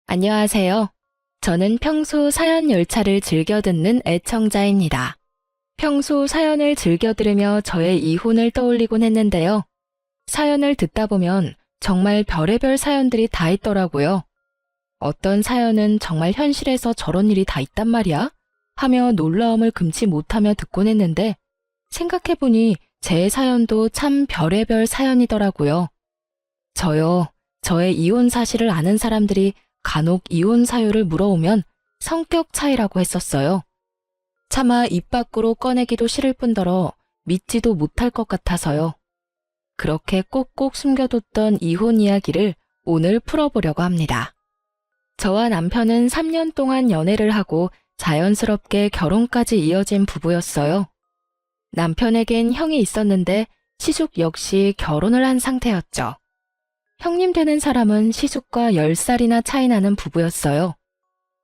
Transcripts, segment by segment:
안녕하세요. 저는 평소 사연 열차를 즐겨 듣는 애청자입니다. 평소 사연을 즐겨 들으며 저의 이혼을 떠올리곤 했는데요. 사연을 듣다 보면 정말 별의별 사연들이 다 있더라고요. 어떤 사연은 정말 현실에서 저런 일이 다 있단 말이야? 하며 놀라움을 금치 못하며 듣곤 했는데 생각해보니 제 사연도 참 별의별 사연이더라고요. 저의 이혼 사실을 아는 사람들이 간혹 이혼 사유를 물어오면 성격 차이라고 했었어요. 차마 입 밖으로 꺼내기도 싫을 뿐더러 믿지도 못할 것 같아서요. 그렇게 꼭꼭 숨겨뒀던 이혼 이야기를 오늘 풀어보려고 합니다. 저와 남편은 3년 동안 연애를 하고 자연스럽게 결혼까지 이어진 부부였어요. 남편에겐 형이 있었는데 시숙 역시 결혼을 한 상태였죠. 형님 되는 사람은 시숙과 10살이나 차이 나는 부부였어요.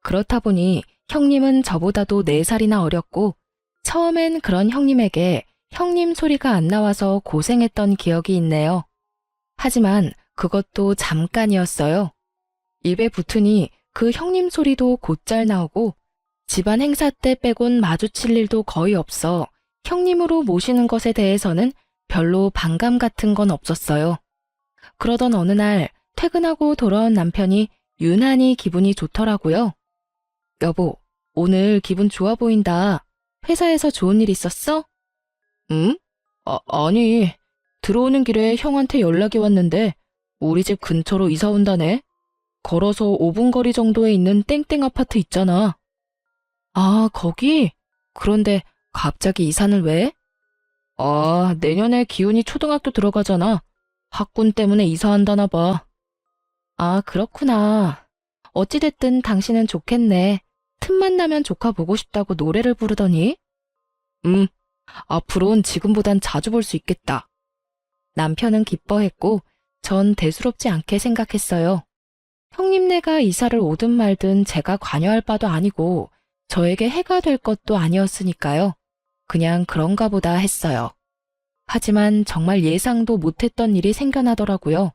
그렇다 보니 형님은 저보다도 4살이나 어렸고 처음엔 그런 형님에게 형님 소리가 안 나와서 고생했던 기억이 있네요. 하지만 그것도 잠깐이었어요. 입에 붙으니 그 형님 소리도 곧잘 나오고 집안 행사 때 빼곤 마주칠 일도 거의 없어 형님으로 모시는 것에 대해서는 별로 반감 같은 건 없었어요. 그러던 어느 날 퇴근하고 돌아온 남편이 유난히 기분이 좋더라고요. 여보, 오늘 기분 좋아 보인다. 회사에서 좋은 일 있었어? 응? 아니, 들어오는 길에 형한테 연락이 왔는데 우리 집 근처로 이사 온다네. 걸어서 5분 거리 정도에 있는 땡땡 아파트 있잖아. 아, 거기? 그런데 갑자기 이사는 왜? 내년에 기훈이 초등학교 들어가잖아. 학군 때문에 이사한다나 봐. 아, 그렇구나. 어찌됐든 당신은 좋겠네. 틈만 나면 조카 보고 싶다고 노래를 부르더니. 앞으로는 지금보단 자주 볼 수 있겠다. 남편은 기뻐했고 전 대수롭지 않게 생각했어요. 형님네가 이사를 오든 말든 제가 관여할 바도 아니고 저에게 해가 될 것도 아니었으니까요. 그냥 그런가 보다 했어요. 하지만 정말 예상도 못했던 일이 생겨나더라고요.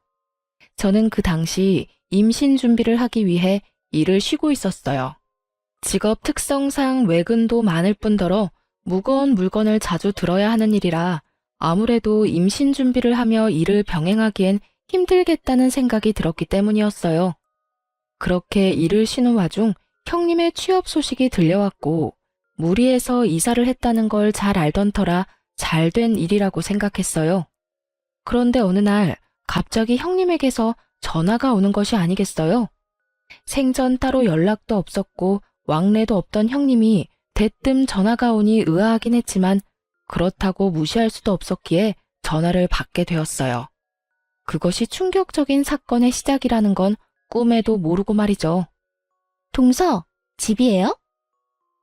저는 그 당시 임신 준비를 하기 위해 일을 쉬고 있었어요. 직업 특성상 외근도 많을 뿐더러 무거운 물건을 자주 들어야 하는 일이라 아무래도 임신 준비를 하며 일을 병행하기엔 힘들겠다는 생각이 들었기 때문이었어요. 그렇게 일을 쉬는 와중 형님의 취업 소식이 들려왔고 무리해서 이사를 했다는 걸 잘 알던 터라 잘된 일이라고 생각했어요. 그런데 어느 날 갑자기 형님에게서 전화가 오는 것이 아니겠어요? 생전 따로 연락도 없었고 왕래도 없던 형님이 대뜸 전화가 오니 의아하긴 했지만 그렇다고 무시할 수도 없었기에 전화를 받게 되었어요. 그것이 충격적인 사건의 시작이라는 건 꿈에도 모르고 말이죠. 동서, 집이에요?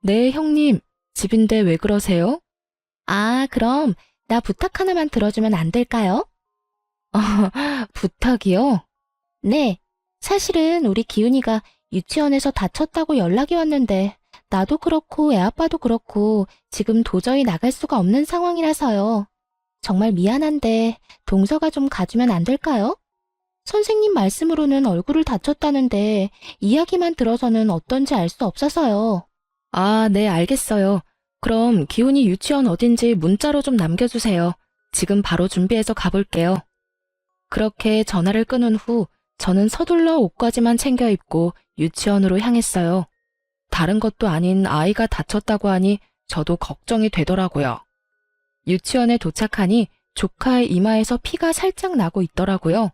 네, 형님. 집인데 왜 그러세요? 아, 그럼 나 부탁 하나만 들어주면 안 될까요? 부탁이요? 네, 사실은 우리 기훈이가 유치원에서 다쳤다고 연락이 왔는데 나도 그렇고 애 아빠도 그렇고 지금 도저히 나갈 수가 없는 상황이라서요. 정말 미안한데 동서가 좀 가주면 안 될까요? 선생님 말씀으로는 얼굴을 다쳤다는데 이야기만 들어서는 어떤지 알 수 없어서요. 아, 네, 알겠어요. 그럼 기훈이 유치원 어딘지 문자로 좀 남겨주세요. 지금 바로 준비해서 가볼게요. 그렇게 전화를 끊은 후 저는 서둘러 옷까지만 챙겨 입고 유치원으로 향했어요. 다른 것도 아닌 아이가 다쳤다고 하니 저도 걱정이 되더라고요. 유치원에 도착하니 조카의 이마에서 피가 살짝 나고 있더라고요.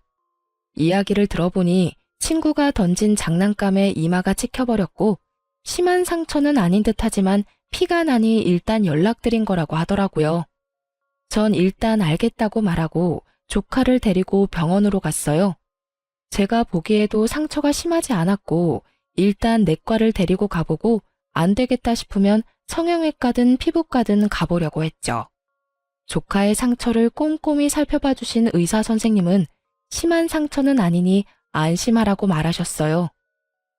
이야기를 들어보니 친구가 던진 장난감에 이마가 찍혀버렸고 심한 상처는 아닌 듯하지만 피가 나니 일단 연락드린 거라고 하더라고요. 전 일단 알겠다고 말하고 조카를 데리고 병원으로 갔어요. 제가 보기에도 상처가 심하지 않았고 일단 내과를 데리고 가보고 안 되겠다 싶으면 성형외과든 피부과든 가보려고 했죠. 조카의 상처를 꼼꼼히 살펴봐 주신 의사 선생님은 심한 상처는 아니니 안심하라고 말하셨어요.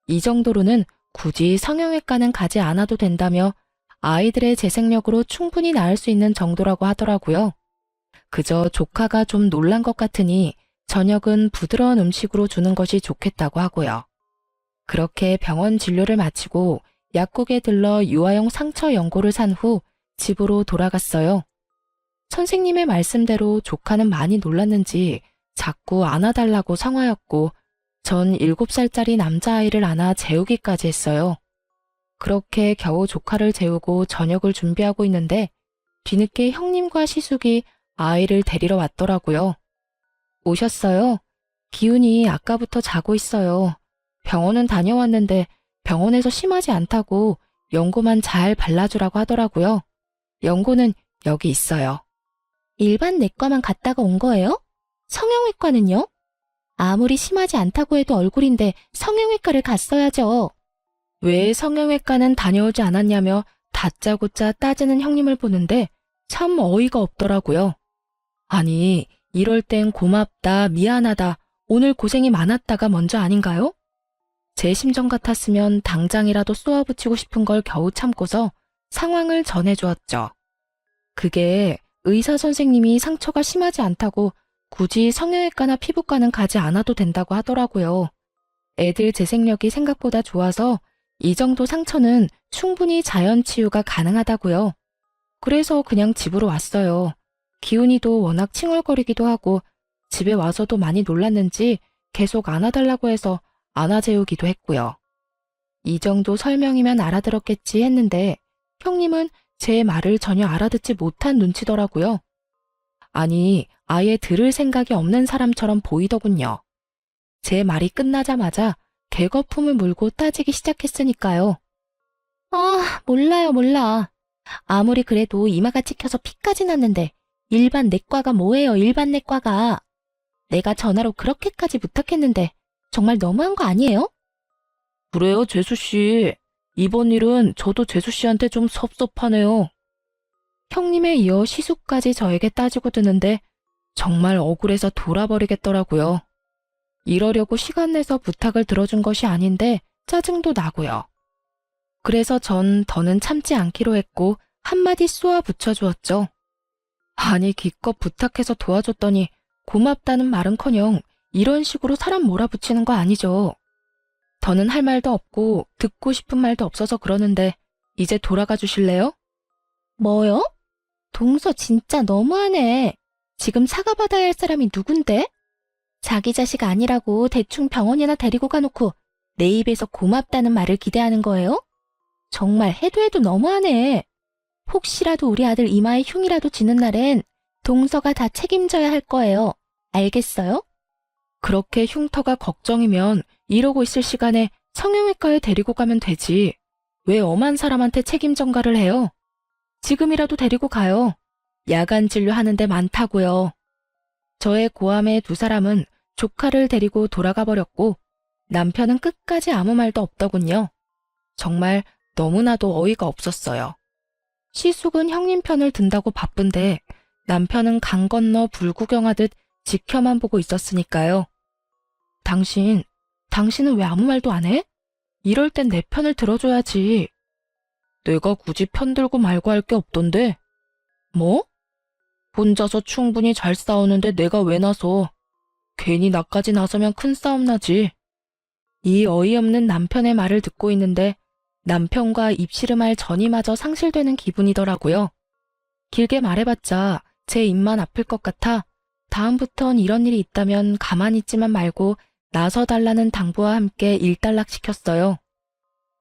이 정도로는 굳이 성형외과는 가지 않아도 된다며 아이들의 재생력으로 충분히 나을 수 있는 정도라고 하더라고요. 그저 조카가 좀 놀란 것 같으니 저녁은 부드러운 음식으로 주는 것이 좋겠다고 하고요. 그렇게 병원 진료를 마치고 약국에 들러 유아용 상처 연고를 산 후 집으로 돌아갔어요. 선생님의 말씀대로 조카는 많이 놀랐는지 자꾸 안아달라고 성화였고 전 7살짜리 남자아이를 안아 재우기까지 했어요. 그렇게 겨우 조카를 재우고 저녁을 준비하고 있는데 뒤늦게 형님과 시숙이 아이를 데리러 왔더라고요. 오셨어요? 기훈이 아까부터 자고 있어요. 병원은 다녀왔는데 병원에서 심하지 않다고 연고만 잘 발라주라고 하더라고요. 연고는 여기 있어요. 일반 내과만 갔다가 온 거예요? 성형외과는요? 아무리 심하지 않다고 해도 얼굴인데 성형외과를 갔어야죠. 왜 성형외과는 다녀오지 않았냐며 다짜고짜 따지는 형님을 보는데 참 어이가 없더라고요. 아니, 이럴 땐 고맙다, 미안하다, 오늘 고생이 많았다가 먼저 아닌가요? 제 심정 같았으면 당장이라도 쏘아붙이고 싶은 걸 겨우 참고서 상황을 전해주었죠. 그게 의사 선생님이 상처가 심하지 않다고 굳이 성형외과나 피부과는 가지 않아도 된다고 하더라고요. 애들 재생력이 생각보다 좋아서 이 정도 상처는 충분히 자연 치유가 가능하다고요. 그래서 그냥 집으로 왔어요. 기훈이도 워낙 칭얼거리기도 하고 집에 와서도 많이 놀랐는지 계속 안아달라고 해서 안아재우기도 했고요. 이 정도 설명이면 알아들었겠지 했는데 형님은 제 말을 전혀 알아듣지 못한 눈치더라고요. 아니, 아예 들을 생각이 없는 사람처럼 보이더군요. 제 말이 끝나자마자 개거품을 물고 따지기 시작했으니까요. 몰라요, 몰라. 아무리 그래도 이마가 찍혀서 피까지 났는데 일반 내과가 뭐예요, 일반 내과가. 내가 전화로 그렇게까지 부탁했는데 정말 너무한 거 아니에요? 그래요, 재수씨. 이번 일은 저도 재수씨한테 좀 섭섭하네요. 형님에 이어 시숙까지 저에게 따지고 드는데 정말 억울해서 돌아버리겠더라고요. 이러려고 시간 내서 부탁을 들어준 것이 아닌데 짜증도 나고요. 그래서 전 더는 참지 않기로 했고 한마디 쏘아 붙여주었죠. 아니, 기껏 부탁해서 도와줬더니 고맙다는 말은커녕 이런 식으로 사람 몰아붙이는 거 아니죠. 더는 할 말도 없고 듣고 싶은 말도 없어서 그러는데 이제 돌아가 주실래요? 뭐요? 동서 진짜 너무하네. 지금 사과받아야 할 사람이 누군데? 자기 자식 아니라고 대충 병원이나 데리고 가놓고 내 입에서 고맙다는 말을 기대하는 거예요? 정말 해도 해도 너무하네. 혹시라도 우리 아들 이마에 흉이라도 지는 날엔 동서가 다 책임져야 할 거예요. 알겠어요? 그렇게 흉터가 걱정이면 이러고 있을 시간에 성형외과에 데리고 가면 되지. 왜 엄한 사람한테 책임 전가를 해요? 지금이라도 데리고 가요. 야간 진료하는 데 많다고요. 저의 고함에 두 사람은 조카를 데리고 돌아가 버렸고 남편은 끝까지 아무 말도 없더군요. 정말 너무나도 어이가 없었어요. 시숙은 형님 편을 든다고 바쁜데 남편은 강 건너 불구경하듯 지켜만 보고 있었으니까요. 당신은 왜 아무 말도 안 해? 이럴 땐 내 편을 들어줘야지. 내가 굳이 편 들고 말고 할 게 없던데. 뭐? 혼자서 충분히 잘 싸우는데 내가 왜 나서. 괜히 나까지 나서면 큰 싸움 나지. 이 어이없는 남편의 말을 듣고 있는데 남편과 입씨름할 전이마저 상실되는 기분이더라고요. 길게 말해봤자 제 입만 아플 것 같아 다음부턴 이런 일이 있다면 가만히 있지만 말고 나서달라는 당부와 함께 일단락시켰어요.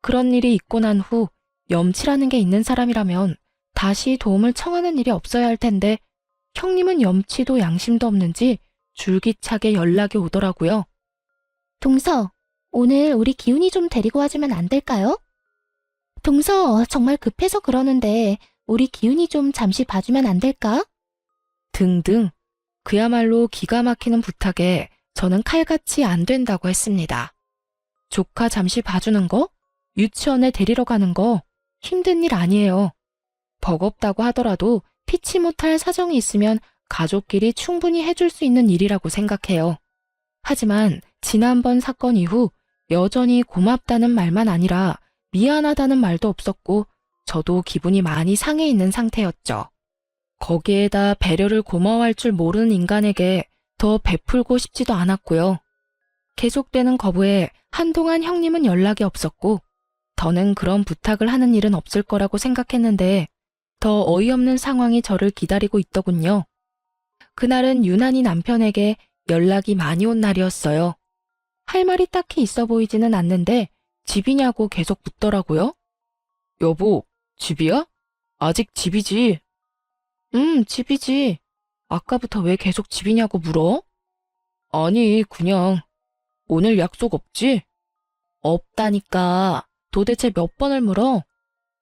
그런 일이 있고 난 후 염치라는 게 있는 사람이라면 다시 도움을 청하는 일이 없어야 할 텐데 형님은 염치도 양심도 없는지 줄기차게 연락이 오더라고요. 동서, 오늘 우리 기훈이 좀 데리고 와주면 안 될까요? 동서, 정말 급해서 그러는데 우리 기훈이 좀 잠시 봐주면 안 될까? 등등. 그야말로 기가 막히는 부탁에 저는 칼같이 안 된다고 했습니다. 조카 잠시 봐주는 거? 유치원에 데리러 가는 거? 힘든 일 아니에요. 버겁다고 하더라도 피치 못할 사정이 있으면 가족끼리 충분히 해줄 수 있는 일이라고 생각해요. 하지만 지난번 사건 이후 여전히 고맙다는 말만 아니라 미안하다는 말도 없었고 저도 기분이 많이 상해 있는 상태였죠. 거기에다 배려를 고마워할 줄 모르는 인간에게 더 베풀고 싶지도 않았고요. 계속되는 거부에 한동안 형님은 연락이 없었고, 더는 그런 부탁을 하는 일은 없을 거라고 생각했는데, 더 어이없는 상황이 저를 기다리고 있더군요. 그날은 유난히 남편에게 연락이 많이 온 날이었어요. 할 말이 딱히 있어 보이지는 않는데 집이냐고 계속 묻더라고요. 여보, 집이야? 아직 집이지? 집이지. 아까부터 왜 계속 집이냐고 물어? 아니, 그냥 오늘 약속 없지? 없다니까. 도대체 몇 번을 물어?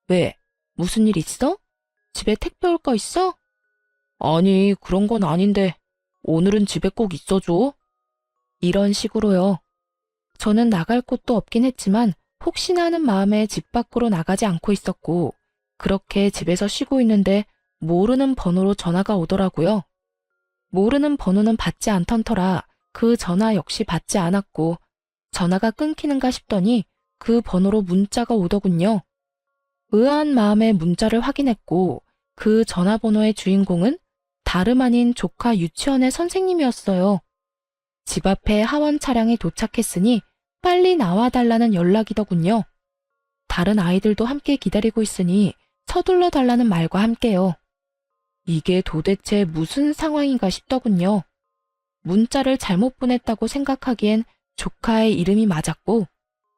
왜? 무슨 일 있어? 집에 택배 올 거 있어? 아니, 그런 건 아닌데 오늘은 집에 꼭 있어줘. 이런 식으로요. 저는 나갈 곳도 없긴 했지만 혹시나 하는 마음에 집 밖으로 나가지 않고 있었고, 그렇게 집에서 쉬고 있는데 모르는 번호로 전화가 오더라고요. 모르는 번호는 받지 않던 터라 그 전화 역시 받지 않았고, 전화가 끊기는가 싶더니 그 번호로 문자가 오더군요. 의아한 마음에 문자를 확인했고, 그 전화번호의 주인공은 다름 아닌 조카 유치원의 선생님이었어요. 집 앞에 하원 차량이 도착했으니 빨리 나와달라는 연락이더군요. 다른 아이들도 함께 기다리고 있으니 서둘러 달라는 말과 함께요. 이게 도대체 무슨 상황인가 싶더군요. 문자를 잘못 보냈다고 생각하기엔 조카의 이름이 맞았고,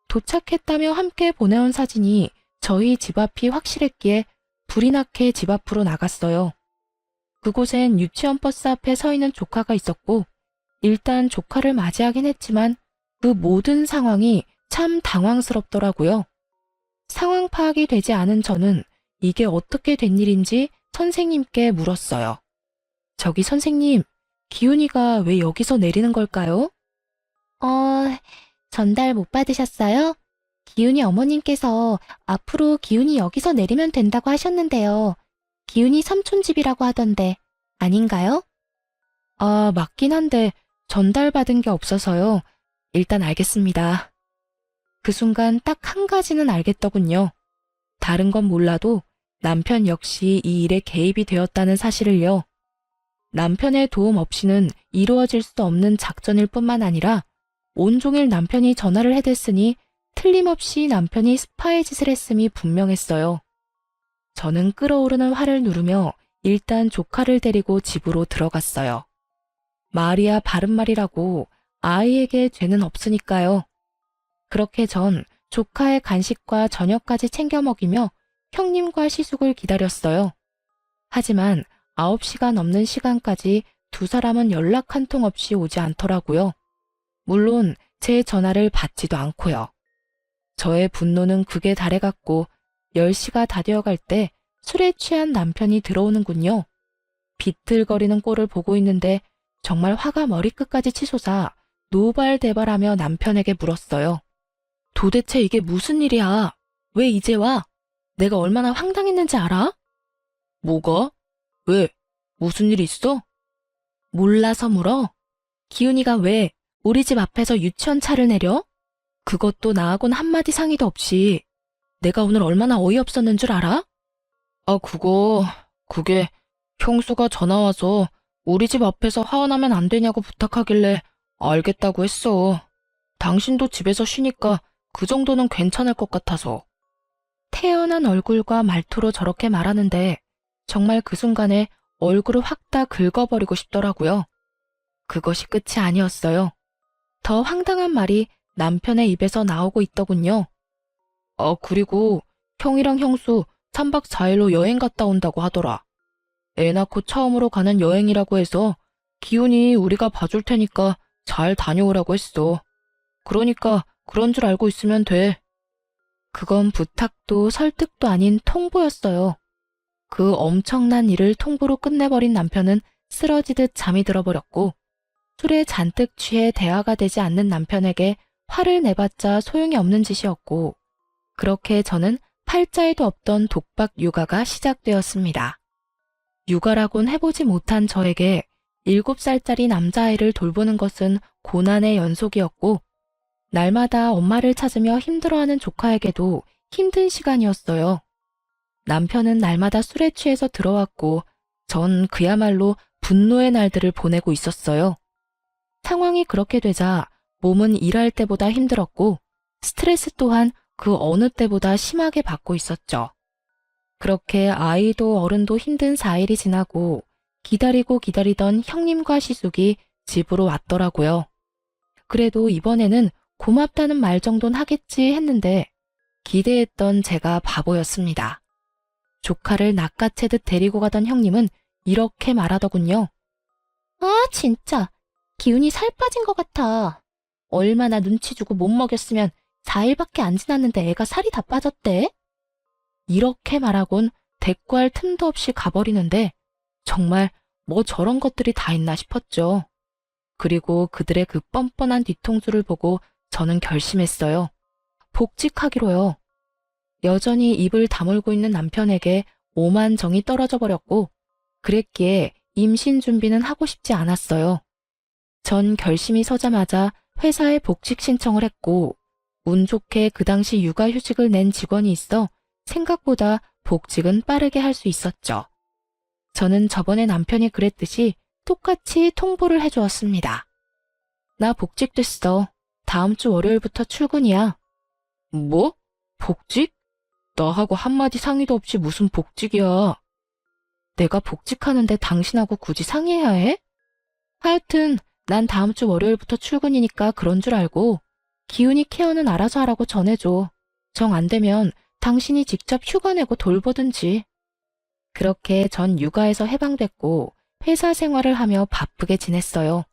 도착했다며 함께 보내온 사진이 저희 집 앞이 확실했기에 불이 나게 집 앞으로 나갔어요. 그곳엔 유치원 버스 앞에 서 있는 조카가 있었고, 일단 조카를 맞이하긴 했지만 그 모든 상황이 참 당황스럽더라고요. 상황 파악이 되지 않은 저는 이게 어떻게 된 일인지 선생님께 물었어요. 저기 선생님, 기훈이가 왜 여기서 내리는 걸까요? 전달 못 받으셨어요? 기훈이 어머님께서 앞으로 기훈이 여기서 내리면 된다고 하셨는데요. 기훈이 삼촌 집이라고 하던데 아닌가요? 아, 맞긴 한데 전달받은 게 없어서요. 일단 알겠습니다. 그 순간 딱 한 가지는 알겠더군요. 다른 건 몰라도 남편 역시 이 일에 개입이 되었다는 사실을요. 남편의 도움 없이는 이루어질 수 없는 작전일 뿐만 아니라 온종일 남편이 전화를 해댔으니 틀림없이 남편이 스파이 짓을 했음이 분명했어요. 저는 끓어오르는 화를 누르며 일단 조카를 데리고 집으로 들어갔어요. 말이야 바른말이라고 아이에게 죄는 없으니까요. 그렇게 전 조카의 간식과 저녁까지 챙겨 먹이며 형님과 시숙을 기다렸어요. 하지만 9시가 넘는 시간까지 두 사람은 연락 한 통 없이 오지 않더라고요. 물론 제 전화를 받지도 않고요. 저의 분노는 극에 달해갔고 10시가 다 되어갈 때 술에 취한 남편이 들어오는군요. 비틀거리는 꼴을 보고 있는데 정말 화가 머리끝까지 치솟아 노발대발하며 남편에게 물었어요. 도대체 이게 무슨 일이야? 왜 이제 와? 내가 얼마나 황당했는지 알아? 뭐가? 왜? 무슨 일 있어? 몰라서 물어? 기훈이가 왜 우리 집 앞에서 유치원 차를 내려? 그것도 나하고는 한마디 상의도 없이. 내가 오늘 얼마나 어이없었는 줄 알아? 아, 그게 형수가 전화와서 우리 집 앞에서 하원하면 안 되냐고 부탁하길래 알겠다고 했어. 당신도 집에서 쉬니까 그 정도는 괜찮을 것 같아서. 태연한 얼굴과 말투로 저렇게 말하는데 정말 그 순간에 얼굴을 확 다 긁어버리고 싶더라고요. 그것이 끝이 아니었어요. 더 황당한 말이 남편의 입에서 나오고 있더군요. 아, 그리고 형이랑 형수 3박 4일로 여행 갔다 온다고 하더라. 애 낳고 처음으로 가는 여행이라고 해서 기훈이 우리가 봐줄 테니까 잘 다녀오라고 했어. 그러니까 그런 줄 알고 있으면 돼. 그건 부탁도 설득도 아닌 통보였어요. 그 엄청난 일을 통보로 끝내버린 남편은 쓰러지듯 잠이 들어버렸고, 술에 잔뜩 취해 대화가 되지 않는 남편에게 화를 내봤자 소용이 없는 짓이었고, 그렇게 저는 팔자에도 없던 독박 육아가 시작되었습니다. 육아라곤 해보지 못한 저에게 7살짜리 남자아이를 돌보는 것은 고난의 연속이었고, 날마다 엄마를 찾으며 힘들어하는 조카에게도 힘든 시간이었어요. 남편은 날마다 술에 취해서 들어왔고, 전 그야말로 분노의 날들을 보내고 있었어요. 상황이 그렇게 되자 몸은 일할 때보다 힘들었고 스트레스 또한 그 어느 때보다 심하게 받고 있었죠. 그렇게 아이도 어른도 힘든 4일이 지나고 기다리고 기다리던 형님과 시숙이 집으로 왔더라고요. 그래도 이번에는 고맙다는 말 정도는 하겠지 했는데 기대했던 제가 바보였습니다. 조카를 낚아채듯 데리고 가던 형님은 이렇게 말하더군요. 아, 진짜. 기운이 살 빠진 것 같아. 얼마나 눈치 주고 못 먹였으면 4일밖에 안 지났는데 애가 살이 다 빠졌대? 이렇게 말하곤 대꾸할 틈도 없이 가버리는데 정말 뭐 저런 것들이 다 있나 싶었죠. 그리고 그들의 그 뻔뻔한 뒤통수를 보고 저는 결심했어요. 복직하기로요. 여전히 입을 다물고 있는 남편에게 오만 정이 떨어져 버렸고 그랬기에 임신 준비는 하고 싶지 않았어요. 전 결심이 서자마자 회사에 복직 신청을 했고 운 좋게 그 당시 육아휴직을 낸 직원이 있어 생각보다 복직은 빠르게 할 수 있었죠. 저는 저번에 남편이 그랬듯이 똑같이 통보를 해주었습니다. 나 복직됐어. 다음 주 월요일부터 출근이야. 뭐? 복직? 나하고 한마디 상의도 없이 무슨 복직이야. 내가 복직하는데 당신하고 굳이 상의해야 해? 하여튼 난 다음 주 월요일부터 출근이니까 그런 줄 알고 기훈이 케어는 알아서 하라고 전해줘. 정 안 되면 당신이 직접 휴가 내고 돌보든지. 그렇게 전 육아에서 해방됐고 회사 생활을 하며 바쁘게 지냈어요.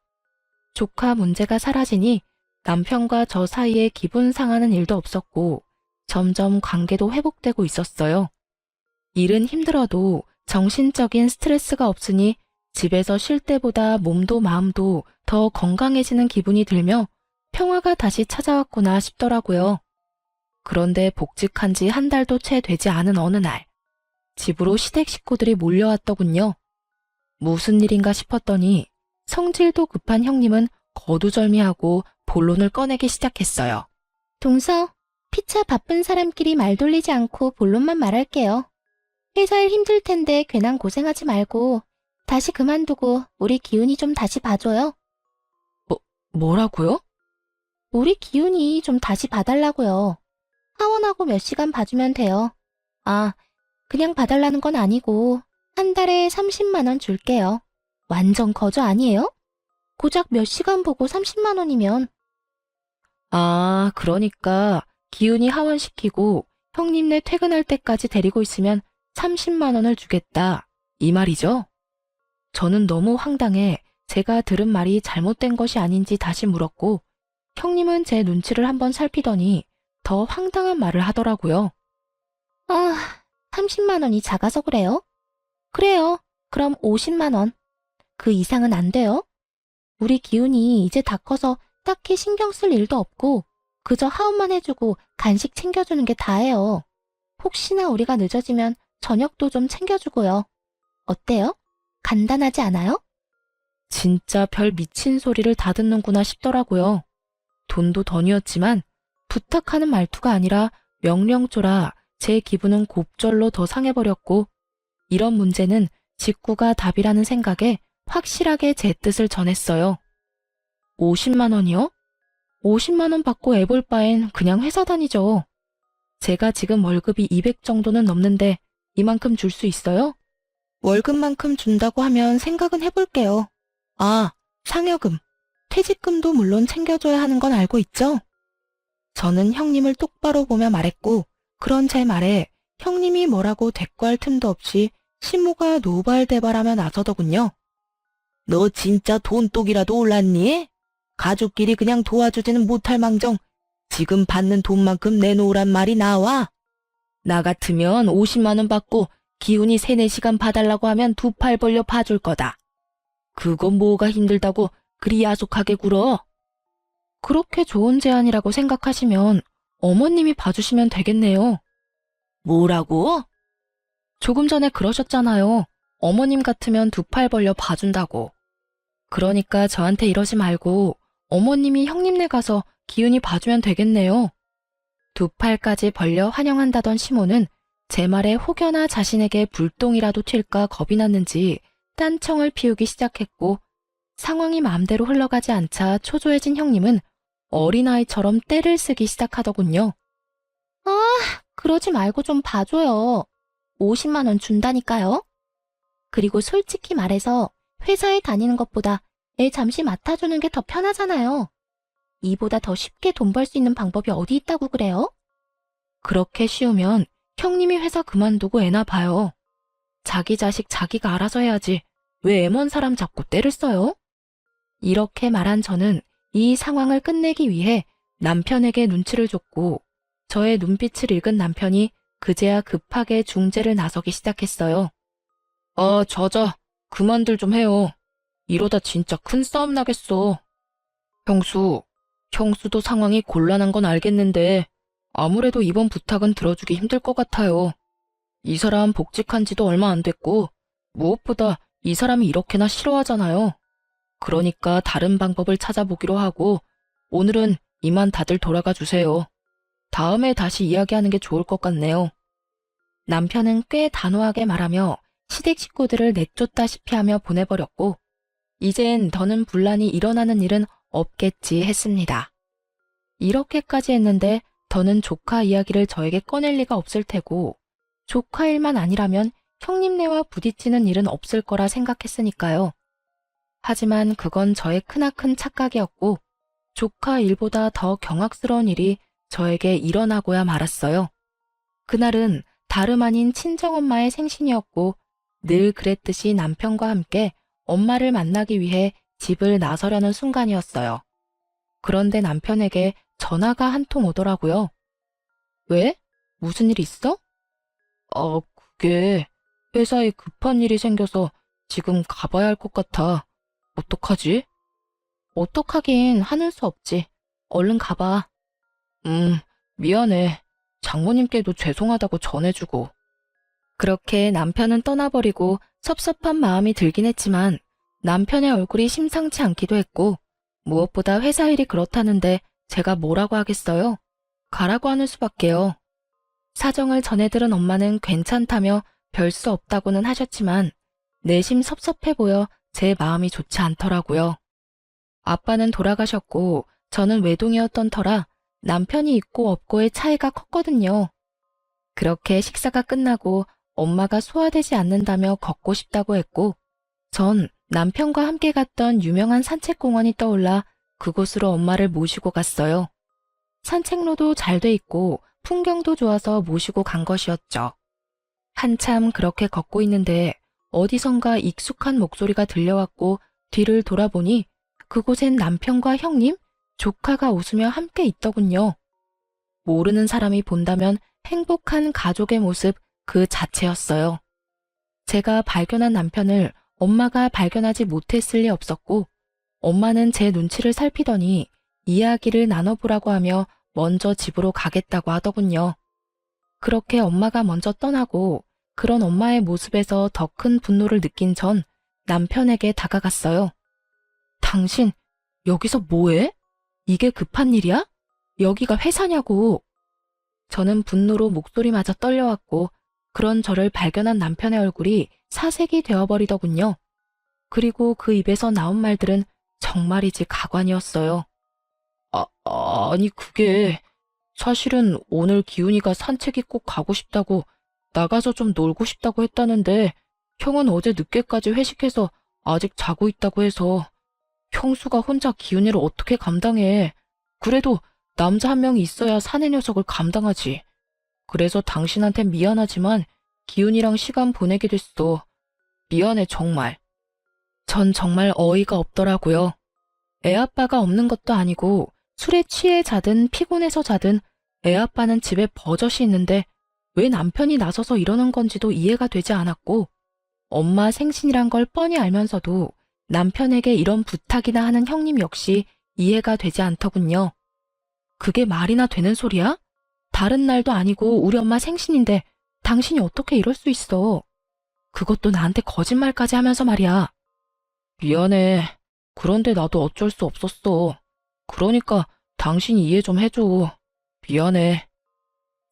조카 문제가 사라지니 남편과 저 사이에 기분 상하는 일도 없었고 점점 관계도 회복되고 있었어요. 일은 힘들어도 정신적인 스트레스가 없으니 집에서 쉴 때보다 몸도 마음도 더 건강해지는 기분이 들며 평화가 다시 찾아왔구나 싶더라고요. 그런데 복직한 지 한 달도 채 되지 않은 어느 날 집으로 시댁 식구들이 몰려왔더군요. 무슨 일인가 싶었더니 성질도 급한 형님은 거두절미하고 본론을 꺼내기 시작했어요. 동서, 피차 바쁜 사람끼리 말 돌리지 않고 본론만 말할게요. 회사 일 힘들 텐데 괜한 고생하지 말고 다시 그만두고 우리 기훈이 좀 다시 봐줘요. 뭐라고요? 우리 기훈이 좀 다시 봐달라고요. 하원하고 몇 시간 봐주면 돼요. 아, 그냥 봐달라는 건 아니고 한 달에 30만 원 줄게요. 완전 거저 아니에요? 고작 몇 시간 보고 30만 원이면. 아, 그러니까 기훈이 하원시키고 형님네 퇴근할 때까지 데리고 있으면 30만 원을 주겠다. 이 말이죠? 저는 너무 황당해 제가 들은 말이 잘못된 것이 아닌지 다시 물었고 형님은 제 눈치를 한번 살피더니 더 황당한 말을 하더라고요. 아, 30만 원이 작아서 그래요? 그래요. 그럼 50만 원. 그 이상은 안 돼요? 우리 기훈이 이제 다 커서 딱히 신경 쓸 일도 없고 그저 하원만 해주고 간식 챙겨주는 게 다예요. 혹시나 우리가 늦어지면 저녁도 좀 챙겨주고요. 어때요? 간단하지 않아요? 진짜 별 미친 소리를 다 듣는구나 싶더라고요. 돈도 던이었지만 부탁하는 말투가 아니라 명령조라 제 기분은 곱절로 더 상해버렸고 이런 문제는 직구가 답이라는 생각에 확실하게 제 뜻을 전했어요. 50만 원이요? 50만 원 받고 애볼 바엔 그냥 회사 다니죠. 제가 지금 월급이 200 정도는 넘는데 이만큼 줄 수 있어요? 월급만큼 준다고 하면 생각은 해볼게요. 아, 상여금, 퇴직금도 물론 챙겨줘야 하는 건 알고 있죠? 저는 형님을 똑바로 보며 말했고 그런 제 말에 형님이 뭐라고 대꾸할 틈도 없이 시모가 노발대발하며 나서더군요. 너 진짜 돈독이라도 올랐니? 가족끼리 그냥 도와주지는 못할 망정 지금 받는 돈만큼 내놓으란 말이 나와? 나 같으면 50만 원 받고 기훈이 3, 4시간 봐달라고 하면 두 팔 벌려 봐줄 거다. 그건 뭐가 힘들다고 그리 야속하게 굴어? 그렇게 좋은 제안이라고 생각하시면 어머님이 봐주시면 되겠네요. 뭐라고? 조금 전에 그러셨잖아요. 어머님 같으면 두 팔 벌려 봐준다고. 그러니까 저한테 이러지 말고 어머님이 형님네 가서 기훈이 봐주면 되겠네요. 두 팔까지 벌려 환영한다던 시모는 제 말에 혹여나 자신에게 불똥이라도 튈까 겁이 났는지 딴청을 피우기 시작했고 상황이 마음대로 흘러가지 않자 초조해진 형님은 어린아이처럼 떼를 쓰기 시작하더군요. 아, 그러지 말고 좀 봐줘요. 50만 원 준다니까요. 그리고 솔직히 말해서 회사에 다니는 것보다 애 잠시 맡아주는 게 더 편하잖아요. 이보다 더 쉽게 돈 벌 수 있는 방법이 어디 있다고 그래요? 그렇게 쉬우면 형님이 회사 그만두고 애나 봐요. 자기 자식 자기가 알아서 해야지. 왜 애 먼 사람 잡고 떼를 써요? 이렇게 말한 저는 이 상황을 끝내기 위해 남편에게 눈치를 줬고 저의 눈빛을 읽은 남편이 그제야 급하게 중재를 나서기 시작했어요. 그만들 좀 해요. 이러다 진짜 큰 싸움 나겠어. 형수도 상황이 곤란한 건 알겠는데 아무래도 이번 부탁은 들어주기 힘들 것 같아요. 이 사람 복직한 지도 얼마 안 됐고 무엇보다 이 사람이 이렇게나 싫어하잖아요. 그러니까 다른 방법을 찾아보기로 하고 오늘은 이만 다들 돌아가 주세요. 다음에 다시 이야기하는 게 좋을 것 같네요. 남편은 꽤 단호하게 말하며 시댁 식구들을 내쫓다시피 하며 보내버렸고 이젠 더는 분란이 일어나는 일은 없겠지 했습니다. 이렇게까지 했는데 더는 조카 이야기를 저에게 꺼낼 리가 없을 테고 조카 일만 아니라면 형님네와 부딪히는 일은 없을 거라 생각했으니까요. 하지만 그건 저의 크나큰 착각이었고 조카 일보다 더 경악스러운 일이 저에게 일어나고야 말았어요. 그날은 다름 아닌 친정엄마의 생신이었고 늘 그랬듯이 남편과 함께 엄마를 만나기 위해 집을 나서려는 순간이었어요. 그런데 남편에게 전화가 한 통 오더라고요. 왜? 무슨 일 있어? 그게 회사에 급한 일이 생겨서 지금 가봐야 할 것 같아. 어떡하지? 어떡하긴 하는 수 없지. 얼른 가봐. 미안해. 장모님께도 죄송하다고 전해주고. 그렇게 남편은 떠나버리고 섭섭한 마음이 들긴 했지만 남편의 얼굴이 심상치 않기도 했고 무엇보다 회사 일이 그렇다는데 제가 뭐라고 하겠어요? 가라고 하는 수밖에요. 사정을 전해들은 엄마는 괜찮다며 별 수 없다고는 하셨지만 내심 섭섭해 보여 제 마음이 좋지 않더라고요. 아빠는 돌아가셨고 저는 외동이었던 터라 남편이 있고 없고의 차이가 컸거든요. 그렇게 식사가 끝나고 엄마가 소화되지 않는다며 걷고 싶다고 했고 전 남편과 함께 갔던 유명한 산책공원이 떠올라 그곳으로 엄마를 모시고 갔어요. 산책로도 잘 돼 있고 풍경도 좋아서 모시고 간 것이었죠. 한참 그렇게 걷고 있는데 어디선가 익숙한 목소리가 들려왔고 뒤를 돌아보니 그곳엔 남편과 형님, 조카가 웃으며 함께 있더군요. 모르는 사람이 본다면 행복한 가족의 모습 그 자체였어요. 제가 발견한 남편을 엄마가 발견하지 못했을 리 없었고 엄마는 제 눈치를 살피더니 이야기를 나눠보라고 하며 먼저 집으로 가겠다고 하더군요. 그렇게 엄마가 먼저 떠나고 그런 엄마의 모습에서 더 큰 분노를 느낀 전 남편에게 다가갔어요. 당신 여기서 뭐해? 이게 급한 일이야? 여기가 회사냐고. 저는 분노로 목소리마저 떨려왔고 그런 저를 발견한 남편의 얼굴이 사색이 되어버리더군요. 그리고 그 입에서 나온 말들은 정말이지 가관이었어요. 아니 그게 사실은 오늘 기훈이가 산책이 꼭 가고 싶다고 나가서 좀 놀고 싶다고 했다는데 형은 어제 늦게까지 회식해서 아직 자고 있다고 해서 형수가 혼자 기훈이를 어떻게 감당해. 그래도 남자 한 명이 있어야 사내 녀석을 감당하지. 그래서 당신한텐 미안하지만 기훈이랑 시간 보내게 됐어. 미안해 정말. 전 정말 어이가 없더라고요. 애 아빠가 없는 것도 아니고 술에 취해 자든 피곤해서 자든 애 아빠는 집에 버젓이 있는데 왜 남편이 나서서 이러는 건지도 이해가 되지 않았고 엄마 생신이란 걸 뻔히 알면서도 남편에게 이런 부탁이나 하는 형님 역시 이해가 되지 않더군요. 그게 말이나 되는 소리야? 다른 날도 아니고 우리 엄마 생신인데 당신이 어떻게 이럴 수 있어? 그것도 나한테 거짓말까지 하면서 말이야. 미안해. 그런데 나도 어쩔 수 없었어. 그러니까 당신이 이해 좀 해줘. 미안해.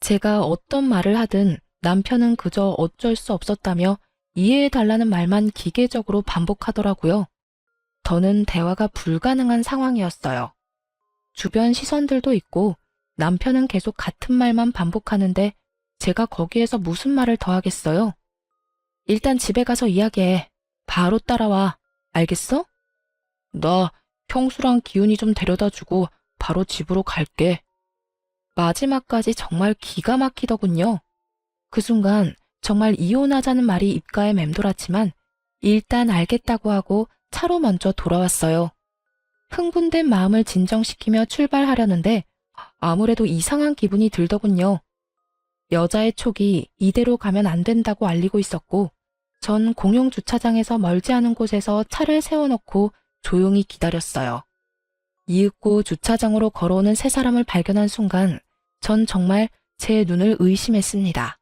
제가 어떤 말을 하든 남편은 그저 어쩔 수 없었다며 이해해달라는 말만 기계적으로 반복하더라고요. 더는 대화가 불가능한 상황이었어요. 주변 시선들도 있고 남편은 계속 같은 말만 반복하는데 제가 거기에서 무슨 말을 더 하겠어요? 일단 집에 가서 이야기해. 바로 따라와. 알겠어? 나 평수랑 기훈이 좀 데려다 주고 바로 집으로 갈게. 마지막까지 정말 기가 막히더군요. 그 순간 정말 이혼하자는 말이 입가에 맴돌았지만 일단 알겠다고 하고 차로 먼저 돌아왔어요. 흥분된 마음을 진정시키며 출발하려는데 아무래도 이상한 기분이 들더군요. 여자의 촉이 이대로 가면 안 된다고 알리고 있었고 전 공용 주차장에서 멀지 않은 곳에서 차를 세워놓고 조용히 기다렸어요. 이윽고 주차장으로 걸어오는 세 사람을 발견한 순간 전 정말 제 눈을 의심했습니다.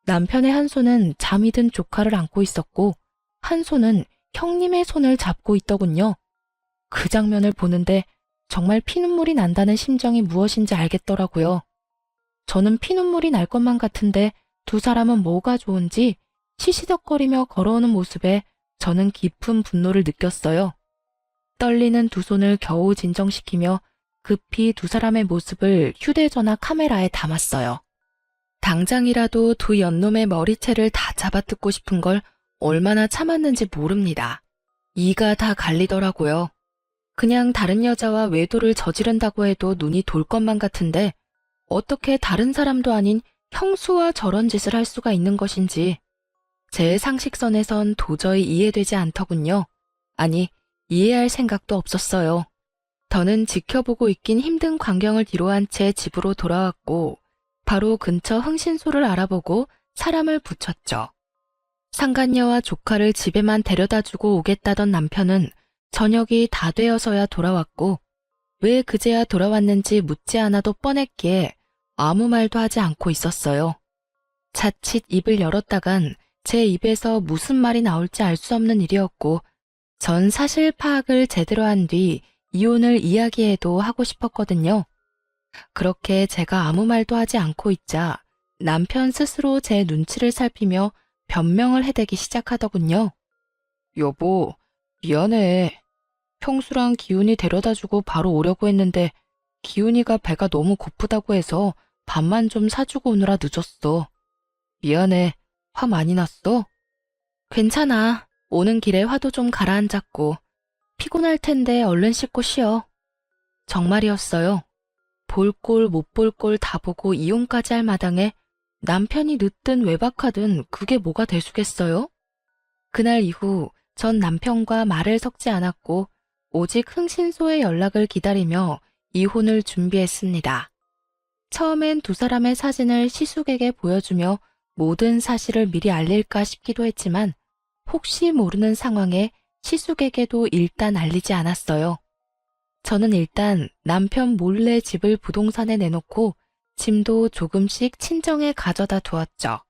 남편의 한 손은 잠이 든 조카를 안고 있었고 한 손은 형님의 손을 잡고 있더군요. 그 장면을 보는데 정말 피눈물이 난다는 심정이 무엇인지 알겠더라고요. 저는 피눈물이 날 것만 같은데 두 사람은 뭐가 좋은지 시시덕거리며 걸어오는 모습에 저는 깊은 분노를 느꼈어요. 떨리는 두 손을 겨우 진정시키며 급히 두 사람의 모습을 휴대전화 카메라에 담았어요. 당장이라도 두 연놈의 머리채를 다 잡아뜯고 싶은 걸 얼마나 참았는지 모릅니다. 이가 다 갈리더라고요. 그냥 다른 여자와 외도를 저지른다고 해도 눈이 돌 것만 같은데 어떻게 다른 사람도 아닌 형수와 저런 짓을 할 수가 있는 것인지 제 상식선에선 도저히 이해되지 않더군요. 아니, 이해할 생각도 없었어요. 더는 지켜보고 있긴 힘든 광경을 뒤로한 채 집으로 돌아왔고 바로 근처 흥신소를 알아보고 사람을 붙였죠. 상간녀와 조카를 집에만 데려다주고 오겠다던 남편은 저녁이 다 되어서야 돌아왔고 왜 그제야 돌아왔는지 묻지 않아도 뻔했기에 아무 말도 하지 않고 있었어요. 자칫 입을 열었다간 제 입에서 무슨 말이 나올지 알 수 없는 일이었고 전 사실 파악을 제대로 한 뒤 이혼을 이야기해도 하고 싶었거든요. 그렇게 제가 아무 말도 하지 않고 있자 남편 스스로 제 눈치를 살피며 변명을 해대기 시작하더군요. 여보, 미안해. 평수랑 기훈이 데려다주고 바로 오려고 했는데 기훈이가 배가 너무 고프다고 해서 밥만 좀 사주고 오느라 늦었어. 미안해. 화 많이 났어? 괜찮아. 오는 길에 화도 좀 가라앉았고 피곤할 텐데 얼른 씻고 쉬어. 정말이었어요. 볼 꼴 못 볼 꼴 다 보고 이혼까지 할 마당에 남편이 늦든 외박하든 그게 뭐가 대수겠어요? 그날 이후 전 남편과 말을 섞지 않았고 오직 흥신소의 연락을 기다리며 이혼을 준비했습니다. 처음엔 두 사람의 사진을 시숙에게 보여주며 모든 사실을 미리 알릴까 싶기도 했지만 혹시 모르는 상황에 시숙에게도 일단 알리지 않았어요. 저는 일단 남편 몰래 집을 부동산에 내놓고 짐도 조금씩 친정에 가져다 두었죠.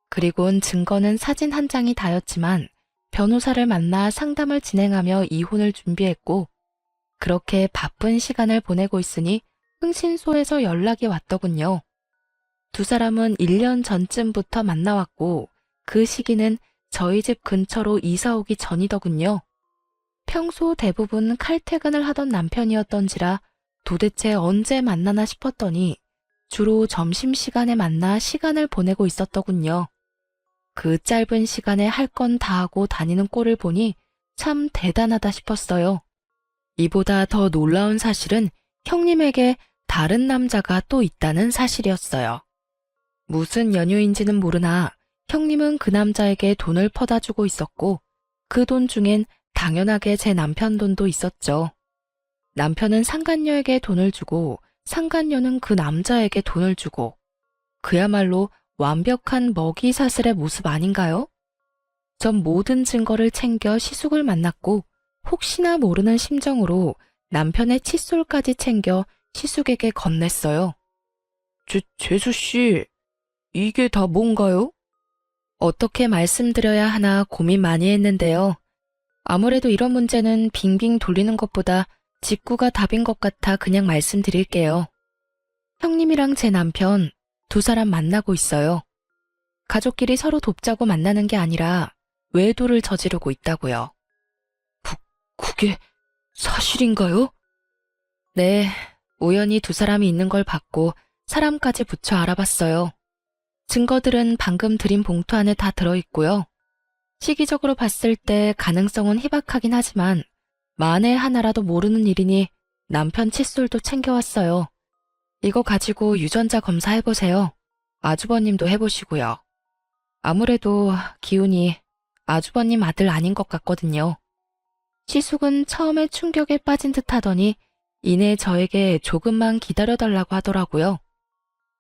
그리곤 증거는 사진 한 장이 다였지만 변호사를 만나 상담을 진행하며 이혼을 준비했고 그렇게 바쁜 시간을 보내고 있으니 흥신소에서 연락이 왔더군요. 두 사람은 1년 전쯤부터 만나왔고 그 시기는 저희 집 근처로 이사 오기 전이더군요. 평소 대부분 칼퇴근을 하던 남편이었던지라 도대체 언제 만나나 싶었더니 주로 점심시간에 만나 시간을 보내고 있었더군요. 그 짧은 시간에 할 건 다 하고 다니는 꼴을 보니 참 대단하다 싶었어요. 이보다 더 놀라운 사실은 형님에게 다른 남자가 또 있다는 사실이었어요. 무슨 연유인지는 모르나 형님은 그 남자에게 돈을 퍼다 주고 있었고 그 돈 중엔 당연하게 제 남편 돈도 있었죠. 남편은 상간녀에게 돈을 주고 상간녀는 그 남자에게 돈을 주고 그야말로 완벽한 먹이 사슬의 모습 아닌가요? 전 모든 증거를 챙겨 시숙을 만났고 혹시나 모르는 심정으로 남편의 칫솔까지 챙겨 시숙에게 건넸어요. 재수씨, 이게 다 뭔가요? 어떻게 말씀드려야 하나 고민 많이 했는데요. 아무래도 이런 문제는 빙빙 돌리는 것보다 직구가 답인 것 같아 그냥 말씀드릴게요. 형님이랑 제 남편 두 사람 만나고 있어요. 가족끼리 서로 돕자고 만나는 게 아니라 외도를 저지르고 있다고요. 그게 사실인가요? 네, 우연히 두 사람이 있는 걸 봤고 사람까지 붙여 알아봤어요. 증거들은 방금 드린 봉투 안에 다 들어있고요. 시기적으로 봤을 때 가능성은 희박하긴 하지만 만에 하나라도 모르는 일이니 남편 칫솔도 챙겨왔어요. 이거 가지고 유전자 검사해보세요. 아주버님도 해보시고요. 아무래도 기훈이 아주버님 아들 아닌 것 같거든요. 시숙은 처음에 충격에 빠진 듯 하더니 이내 저에게 조금만 기다려달라고 하더라고요.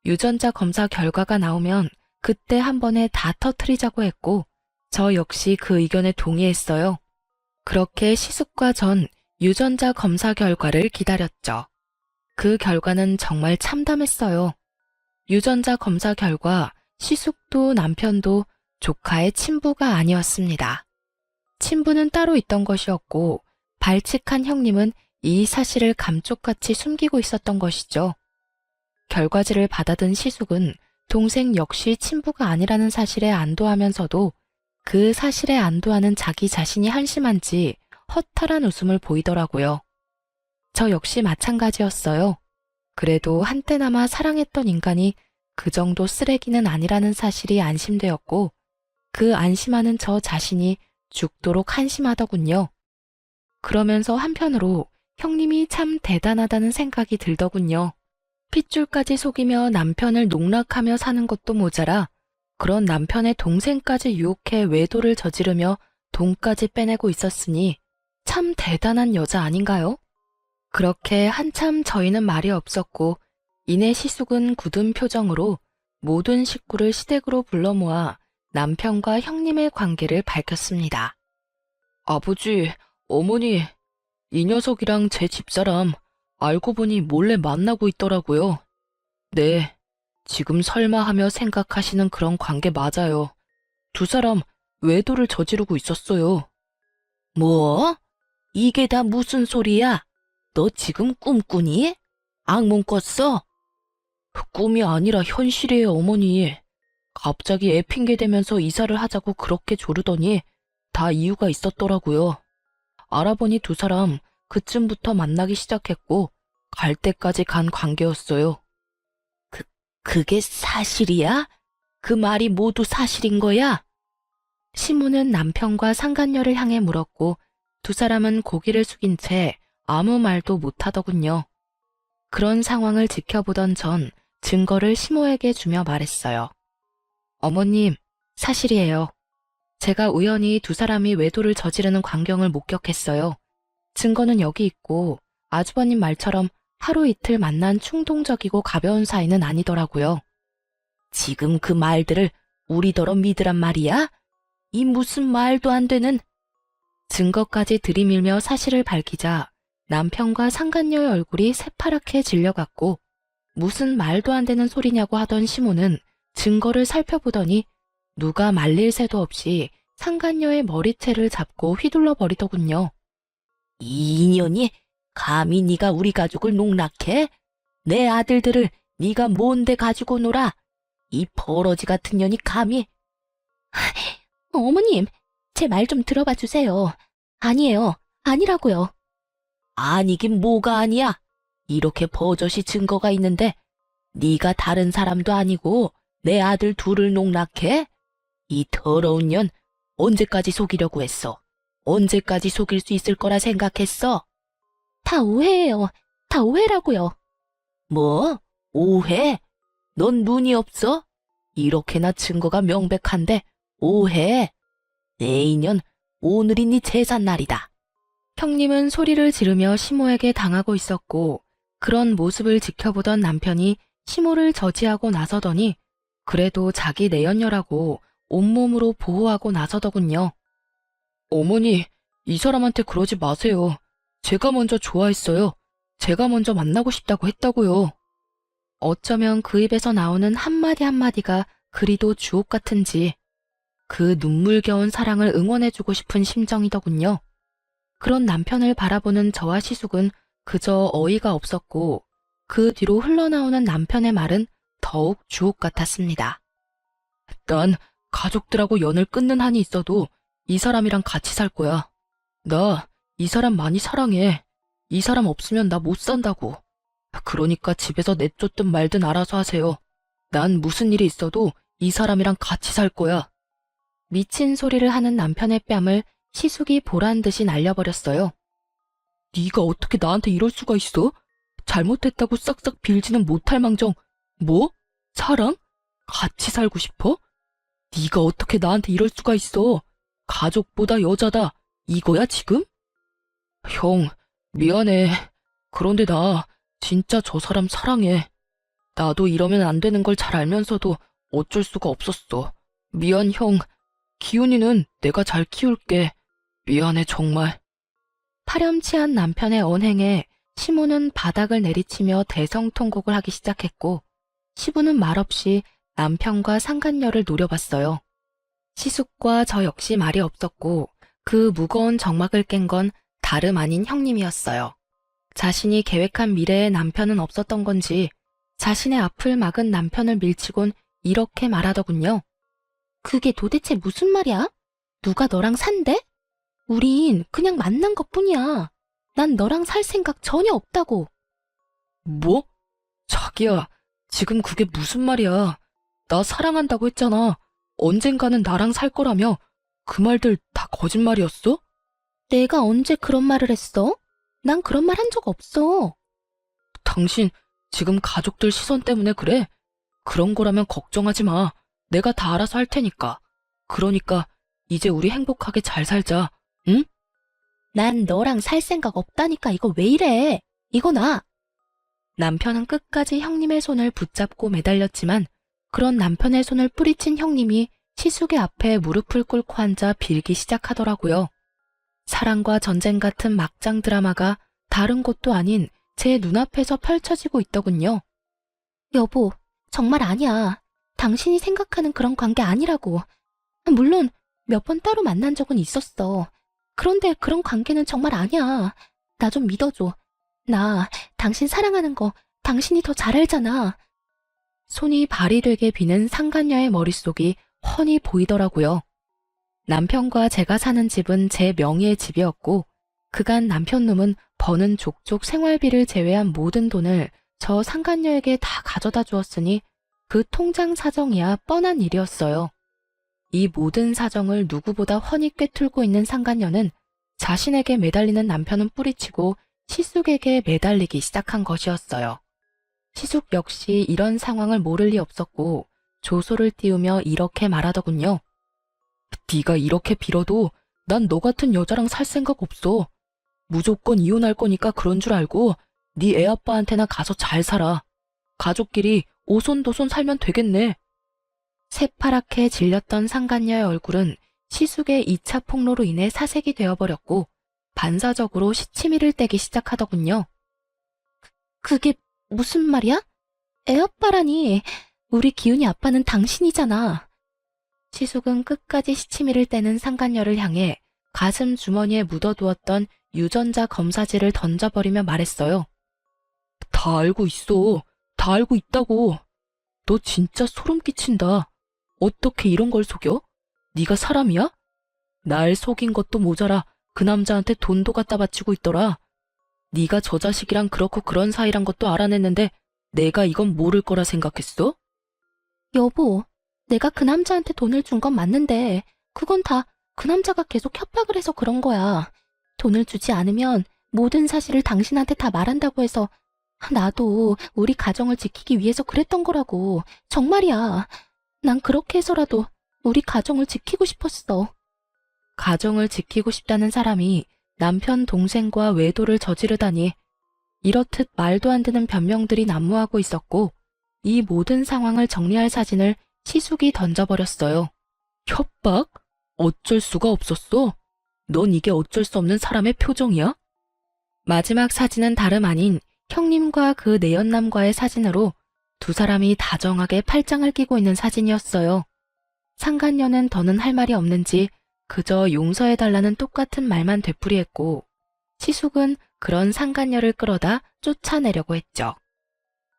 유전자 검사 결과가 나오면 그때 한 번에 다 터트리자고 했고 저 역시 그 의견에 동의했어요. 그렇게 시숙과 전 유전자 검사 결과를 기다렸죠. 그 결과는 정말 참담했어요. 유전자 검사 결과 시숙도 남편도 조카의 친부가 아니었습니다. 친부는 따로 있던 것이었고 발칙한 형님은 이 사실을 감쪽같이 숨기고 있었던 것이죠. 결과지를 받아든 시숙은 동생 역시 친부가 아니라는 사실에 안도하면서도 그 사실에 안도하는 자기 자신이 한심한지 허탈한 웃음을 보이더라고요. 저 역시 마찬가지였어요. 그래도 한때나마 사랑했던 인간이 그 정도 쓰레기는 아니라는 사실이 안심되었고 그 안심하는 저 자신이 죽도록 한심하더군요. 그러면서 한편으로 형님이 참 대단하다는 생각이 들더군요. 핏줄까지 속이며 남편을 농락하며 사는 것도 모자라 그런 남편의 동생까지 유혹해 외도를 저지르며 돈까지 빼내고 있었으니 참 대단한 여자 아닌가요? 그렇게 한참 저희는 말이 없었고 이내 시숙은 굳은 표정으로 모든 식구를 시댁으로 불러 모아 남편과 형님의 관계를 밝혔습니다. 아버지, 어머니, 이 녀석이랑 제 집사람 알고 보니 몰래 만나고 있더라고요. 네, 지금 설마 하며 생각하시는 그런 관계 맞아요. 두 사람 외도를 저지르고 있었어요. 뭐? 이게 다 무슨 소리야? 너 지금 꿈꾸니? 악몽 꿨어? 꿈이 아니라 현실이에요, 어머니. 갑자기 애 핑계 대면서 이사를 하자고 그렇게 조르더니 다 이유가 있었더라고요. 알아보니 두 사람 그쯤부터 만나기 시작했고 갈 때까지 간 관계였어요. 그게 사실이야? 그 말이 모두 사실인 거야? 시무는 남편과 상간녀를 향해 물었고 두 사람은 고개를 숙인 채 아무 말도 못하더군요. 그런 상황을 지켜보던 전 증거를 시모에게 주며 말했어요. 어머님, 사실이에요. 제가 우연히 두 사람이 외도를 저지르는 광경을 목격했어요. 증거는 여기 있고 아주버님 말처럼 하루 이틀 만난 충동적이고 가벼운 사이는 아니더라고요. 지금 그 말들을 우리더러 믿으란 말이야? 이 무슨 말도 안 되는... 증거까지 들이밀며 사실을 밝히자 남편과 상간녀의 얼굴이 새파랗게 질려갔고 무슨 말도 안 되는 소리냐고 하던 시모는 증거를 살펴보더니 누가 말릴 새도 없이 상간녀의 머리채를 잡고 휘둘러 버리더군요. 이 인연이 감히 네가 우리 가족을 농락해? 내 아들들을 네가 뭔데 가지고 놀아? 이 버러지 같은 년이 감히... 어머님, 제 말 좀 들어봐 주세요. 아니에요. 아니라고요. 아니긴 뭐가 아니야. 이렇게 버젓이 증거가 있는데 네가 다른 사람도 아니고 내 아들 둘을 농락해? 이 더러운 년 언제까지 속이려고 했어? 언제까지 속일 수 있을 거라 생각했어? 다 오해예요. 다 오해라고요. 뭐? 오해? 넌 눈이 없어? 이렇게나 증거가 명백한데 오해? 내 인연 오늘이 네 제삿날이다. 형님은 소리를 지르며 시모에게 당하고 있었고 그런 모습을 지켜보던 남편이 시모를 저지하고 나서더니 그래도 자기 내연녀라고 온몸으로 보호하고 나서더군요. 어머니, 이 사람한테 그러지 마세요. 제가 먼저 좋아했어요. 제가 먼저 만나고 싶다고 했다고요. 어쩌면 그 입에서 나오는 한마디 한마디가 그리도 주옥 같은지 그 눈물겨운 사랑을 응원해주고 싶은 심정이더군요. 그런 남편을 바라보는 저와 시숙은 그저 어이가 없었고 그 뒤로 흘러나오는 남편의 말은 더욱 주옥 같았습니다. 난 가족들하고 연을 끊는 한이 있어도 이 사람이랑 같이 살 거야. 나 이 사람 많이 사랑해. 이 사람 없으면 나 못 산다고. 그러니까 집에서 내쫓든 말든 알아서 하세요. 난 무슨 일이 있어도 이 사람이랑 같이 살 거야. 미친 소리를 하는 남편의 뺨을 시숙이 보란 듯이 날려버렸어요. 네가 어떻게 나한테 이럴 수가 있어? 잘못했다고 싹싹 빌지는 못할 망정. 뭐? 사랑? 같이 살고 싶어? 네가 어떻게 나한테 이럴 수가 있어? 가족보다 여자다. 이거야 지금? 형, 미안해. 그런데 나 진짜 저 사람 사랑해. 나도 이러면 안 되는 걸 잘 알면서도 어쩔 수가 없었어. 미안, 형. 기훈이는 내가 잘 키울게. 미안해, 정말. 파렴치한 남편의 언행에 시모는 바닥을 내리치며 대성통곡을 하기 시작했고, 시부는 말없이 남편과 상간녀를 노려봤어요. 시숙과 저 역시 말이 없었고, 그 무거운 정막을 깬 건 다름 아닌 형님이었어요. 자신이 계획한 미래에 남편은 없었던 건지 자신의 앞을 막은 남편을 밀치곤 이렇게 말하더군요. 그게 도대체 무슨 말이야? 누가 너랑 산대? 우린 그냥 만난 것뿐이야. 난 너랑 살 생각 전혀 없다고. 뭐? 자기야, 지금 그게 무슨 말이야. 나 사랑한다고 했잖아. 언젠가는 나랑 살 거라며. 그 말들 다 거짓말이었어? 내가 언제 그런 말을 했어? 난 그런 말 한 적 없어. 당신 지금 가족들 시선 때문에 그래? 그런 거라면 걱정하지 마. 내가 다 알아서 할 테니까. 그러니까 이제 우리 행복하게 잘 살자. 응? 난 너랑 살 생각 없다니까. 이거 왜 이래? 이거 나. 남편은 끝까지 형님의 손을 붙잡고 매달렸지만 그런 남편의 손을 뿌리친 형님이 시숙의 앞에 무릎을 꿇고 앉아 빌기 시작하더라고요. 사랑과 전쟁 같은 막장 드라마가 다른 곳도 아닌 제 눈앞에서 펼쳐지고 있더군요. 여보, 정말 아니야. 당신이 생각하는 그런 관계 아니라고. 물론 몇 번 따로 만난 적은 있었어. 그런데 그런 관계는 정말 아니야. 나 좀 믿어줘. 나 당신 사랑하는 거 당신이 더 잘 알잖아. 손이 발이 되게 비는 상간녀의 머릿속이 훤히 보이더라고요. 남편과 제가 사는 집은 제 명의의 집이었고 그간 남편놈은 버는 족족 생활비를 제외한 모든 돈을 저 상간녀에게 다 가져다 주었으니 그 통장 사정이야 뻔한 일이었어요. 이 모든 사정을 누구보다 훤히 꿰뚫고 있는 상간녀는 자신에게 매달리는 남편은 뿌리치고 시숙에게 매달리기 시작한 것이었어요. 시숙 역시 이런 상황을 모를 리 없었고 조소를 띄우며 이렇게 말하더군요. 네가 이렇게 빌어도 난 너 같은 여자랑 살 생각 없어. 무조건 이혼할 거니까 그런 줄 알고 네 애아빠한테나 가서 잘 살아. 가족끼리 오손도손 살면 되겠네. 새파랗게 질렸던 상간녀의 얼굴은 시숙의 2차 폭로로 인해 사색이 되어버렸고 반사적으로 시치미를 떼기 시작하더군요. 그게 무슨 말이야? 애아빠라니. 우리 기훈이 아빠는 당신이잖아. 시숙은 끝까지 시치미를 떼는 상간녀를 향해 가슴 주머니에 묻어두었던 유전자 검사지를 던져버리며 말했어요. 다 알고 있어. 다 알고 있다고. 너 진짜 소름 끼친다. 어떻게 이런 걸 속여? 네가 사람이야? 날 속인 것도 모자라 그 남자한테 돈도 갖다 바치고 있더라. 네가 저 자식이랑 그렇고 그런 사이란 것도 알아냈는데 내가 이건 모를 거라 생각했어? 여보, 내가 그 남자한테 돈을 준 건 맞는데 그건 다 그 남자가 계속 협박을 해서 그런 거야. 돈을 주지 않으면 모든 사실을 당신한테 다 말한다고 해서 나도 우리 가정을 지키기 위해서 그랬던 거라고. 정말이야. 난 그렇게 해서라도 우리 가정을 지키고 싶었어. 가정을 지키고 싶다는 사람이 남편 동생과 외도를 저지르다니. 이렇듯 말도 안 되는 변명들이 난무하고 있었고 이 모든 상황을 정리할 사진을 시숙이 던져버렸어요. 협박? 어쩔 수가 없었어? 넌 이게 어쩔 수 없는 사람의 표정이야? 마지막 사진은 다름 아닌 형님과 그 내연남과의 사진으로 두 사람이 다정하게 팔짱을 끼고 있는 사진이었어요. 상간녀는 더는 할 말이 없는지 그저 용서해달라는 똑같은 말만 되풀이했고 시숙은 그런 상간녀를 끌어다 쫓아내려고 했죠.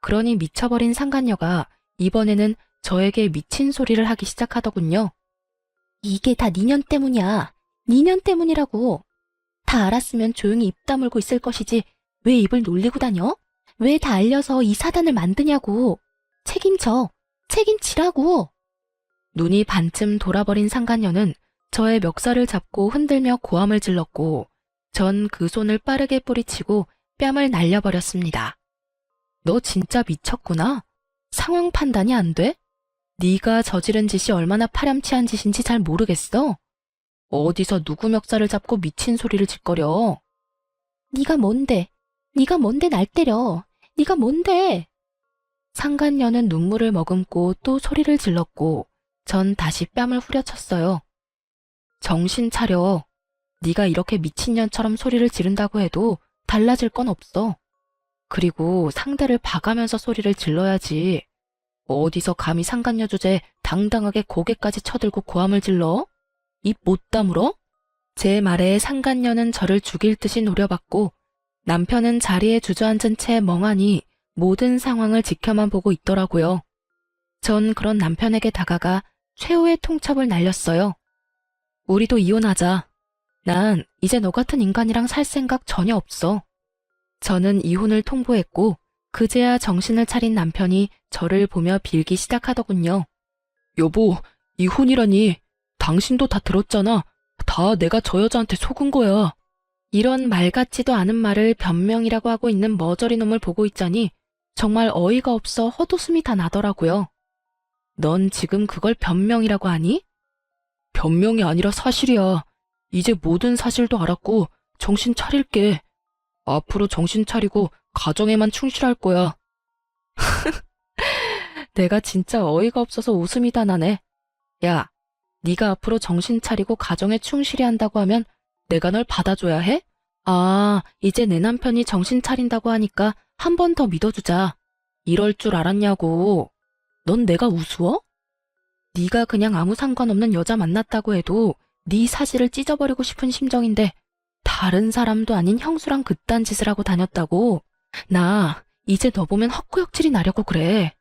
그러니 미쳐버린 상간녀가 이번에는 저에게 미친 소리를 하기 시작하더군요. 이게 다 니년 때문이야. 니년 때문이라고. 다 알았으면 조용히 입 다물고 있을 것이지 왜 입을 놀리고 다녀? 왜 다 알려서 이 사단을 만드냐고. 책임져. 책임지라고. 눈이 반쯤 돌아버린 상간녀는 저의 멱살을 잡고 흔들며 고함을 질렀고 전 그 손을 빠르게 뿌리치고 뺨을 날려버렸습니다. 너 진짜 미쳤구나. 상황 판단이 안 돼? 네가 저지른 짓이 얼마나 파렴치한 짓인지 잘 모르겠어. 어디서 누구 멱살을 잡고 미친 소리를 짓거려. 네가 뭔데? 네가 뭔데 날 때려? 네가 뭔데? 상간녀는 눈물을 머금고 또 소리를 질렀고 전 다시 뺨을 후려쳤어요. 정신 차려. 네가 이렇게 미친년처럼 소리를 지른다고 해도 달라질 건 없어. 그리고 상대를 봐가면서 소리를 질러야지. 어디서 감히 상간녀 주제에 당당하게 고개까지 쳐들고 고함을 질러? 입 못 다물어? 제 말에 상간녀는 저를 죽일 듯이 노려봤고 남편은 자리에 주저앉은 채 멍하니 모든 상황을 지켜만 보고 있더라고요. 전 그런 남편에게 다가가 최후의 통첩을 날렸어요. 우리도 이혼하자. 난 이제 너 같은 인간이랑 살 생각 전혀 없어. 저는 이혼을 통보했고 그제야 정신을 차린 남편이 저를 보며 빌기 시작하더군요. 여보, 이혼이라니. 당신도 다 들었잖아. 다 내가 저 여자한테 속은 거야. 이런 말 같지도 않은 말을 변명이라고 하고 있는 머저리 놈을 보고 있자니 정말 어이가 없어 헛웃음이 다 나더라고요. 넌 지금 그걸 변명이라고 하니? 변명이 아니라 사실이야. 이제 모든 사실도 알았고 정신 차릴게. 앞으로 정신 차리고 가정에만 충실할 거야. 내가 진짜 어이가 없어서 웃음이 다 나네. 야, 네가 앞으로 정신 차리고 가정에 충실히 한다고 하면 내가 널 받아줘야 해? 아, 이제 내 남편이 정신 차린다고 하니까 한 번 더 믿어주자. 이럴 줄 알았냐고. 넌 내가 우스워? 네가 그냥 아무 상관없는 여자 만났다고 해도 네 사실을 찢어버리고 싶은 심정인데 다른 사람도 아닌 형수랑 그딴 짓을 하고 다녔다고? 나 이제 너 보면 헛구역질이 나려고 그래.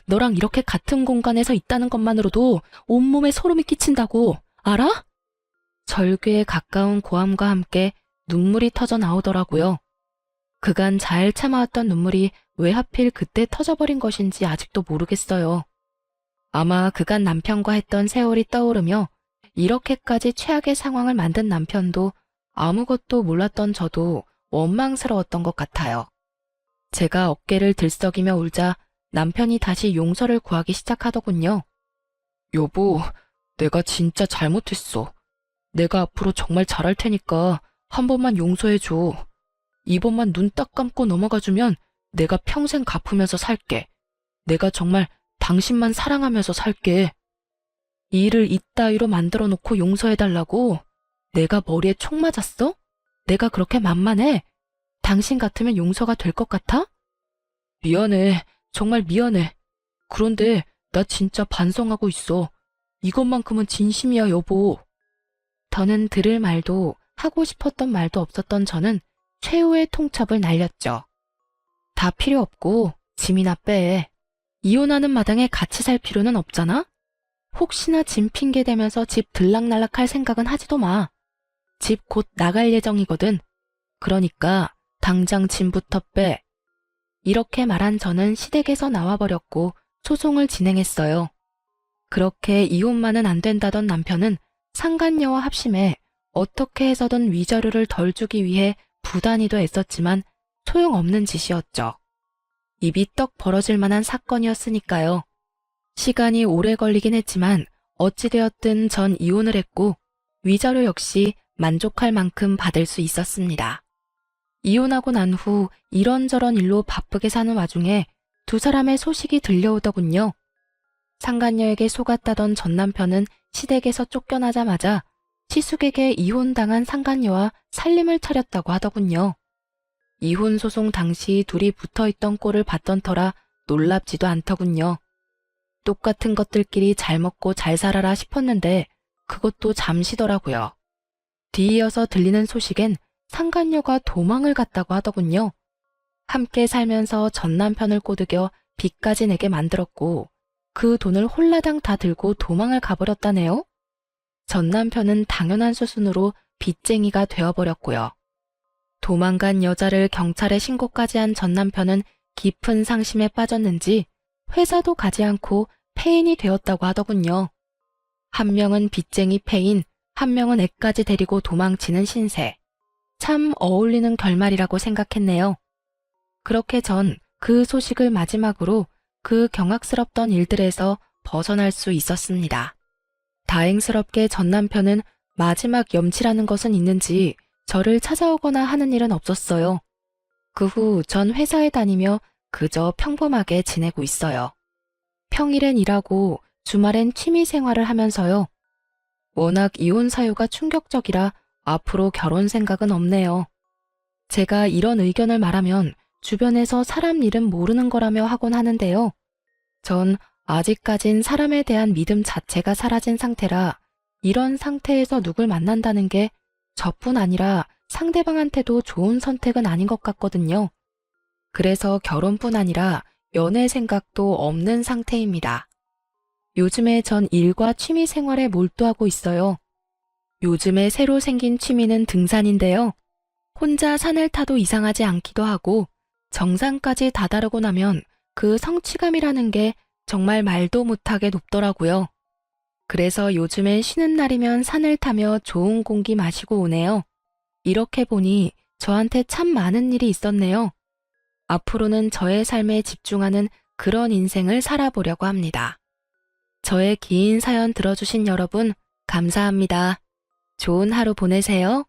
너랑 이렇게 같은 공간에서 있다는 것만으로도 온몸에 소름이 끼친다고. 알아? 절규에 가까운 고함과 함께 눈물이 터져 나오더라고요. 그간 잘 참아왔던 눈물이 왜 하필 그때 터져버린 것인지 아직도 모르겠어요. 아마 그간 남편과 했던 세월이 떠오르며 이렇게까지 최악의 상황을 만든 남편도 아무것도 몰랐던 저도 원망스러웠던 것 같아요. 제가 어깨를 들썩이며 울자 남편이 다시 용서를 구하기 시작하더군요. 여보, 내가 진짜 잘못했어. 내가 앞으로 정말 잘할 테니까 한 번만 용서해줘. 이번만 눈 딱 감고 넘어가주면 내가 평생 갚으면서 살게. 내가 정말 당신만 사랑하면서 살게. 일을 이따위로 만들어 놓고 용서해달라고? 내가 머리에 총 맞았어? 내가 그렇게 만만해? 당신 같으면 용서가 될 것 같아? 미안해. 정말 미안해. 그런데 나 진짜 반성하고 있어. 이것만큼은 진심이야, 여보. 더는 들을 말도 하고 싶었던 말도 없었던 저는 최후의 통첩을 날렸죠. 다 필요 없고 짐이나 빼. 이혼하는 마당에 같이 살 필요는 없잖아? 혹시나 짐 핑계 대면서 집 들락날락할 생각은 하지도 마. 집 곧 나갈 예정이거든. 그러니까 당장 짐부터 빼. 이렇게 말한 저는 시댁에서 나와버렸고 소송을 진행했어요. 그렇게 이혼만은 안 된다던 남편은 상간녀와 합심해 어떻게 해서든 위자료를 덜 주기 위해 부단히도 애썼지만 소용없는 짓이었죠. 입이 떡 벌어질 만한 사건이었으니까요. 시간이 오래 걸리긴 했지만 어찌되었든 전 이혼을 했고 위자료 역시 만족할 만큼 받을 수 있었습니다. 이혼하고 난 후 이런저런 일로 바쁘게 사는 와중에 두 사람의 소식이 들려오더군요. 상간녀에게 속았다던 전 남편은 시댁에서 쫓겨나자마자 시숙에게 이혼당한 상간녀와 살림을 차렸다고 하더군요. 이혼 소송 당시 둘이 붙어있던 꼴을 봤던 터라 놀랍지도 않더군요. 똑같은 것들끼리 잘 먹고 잘 살아라 싶었는데 그것도 잠시더라고요. 뒤이어서 들리는 소식엔 상간녀가 도망을 갔다고 하더군요. 함께 살면서 전 남편을 꼬드겨 빚까지 내게 만들었고 그 돈을 홀라당 다 들고 도망을 가버렸다네요. 전 남편은 당연한 수순으로 빚쟁이가 되어버렸고요. 도망간 여자를 경찰에 신고까지 한 전 남편은 깊은 상심에 빠졌는지 회사도 가지 않고 폐인이 되었다고 하더군요. 한 명은 빚쟁이 폐인, 한 명은 애까지 데리고 도망치는 신세. 참 어울리는 결말이라고 생각했네요. 그렇게 전 그 소식을 마지막으로 그 경악스럽던 일들에서 벗어날 수 있었습니다. 다행스럽게 전 남편은 마지막 염치라는 것은 있는지 저를 찾아오거나 하는 일은 없었어요. 그 후 전 회사에 다니며 그저 평범하게 지내고 있어요. 평일엔 일하고 주말엔 취미 생활을 하면서요. 워낙 이혼 사유가 충격적이라 앞으로 결혼 생각은 없네요. 제가 이런 의견을 말하면 주변에서 사람 일은 모르는 거라며 하곤 하는데요. 전 아직까진 사람에 대한 믿음 자체가 사라진 상태라 이런 상태에서 누굴 만난다는 게 저뿐 아니라 상대방한테도 좋은 선택은 아닌 것 같거든요. 그래서 결혼뿐 아니라 연애 생각도 없는 상태입니다. 요즘에 전 일과 취미 생활에 몰두하고 있어요. 요즘에 새로 생긴 취미는 등산인데요. 혼자 산을 타도 이상하지 않기도 하고 정상까지 다다르고 나면 그 성취감이라는 게 정말 말도 못하게 높더라고요. 그래서 요즘엔 쉬는 날이면 산을 타며 좋은 공기 마시고 오네요. 이렇게 보니 저한테 참 많은 일이 있었네요. 앞으로는 저의 삶에 집중하는 그런 인생을 살아보려고 합니다. 저의 긴 사연 들어주신 여러분, 감사합니다. 좋은 하루 보내세요.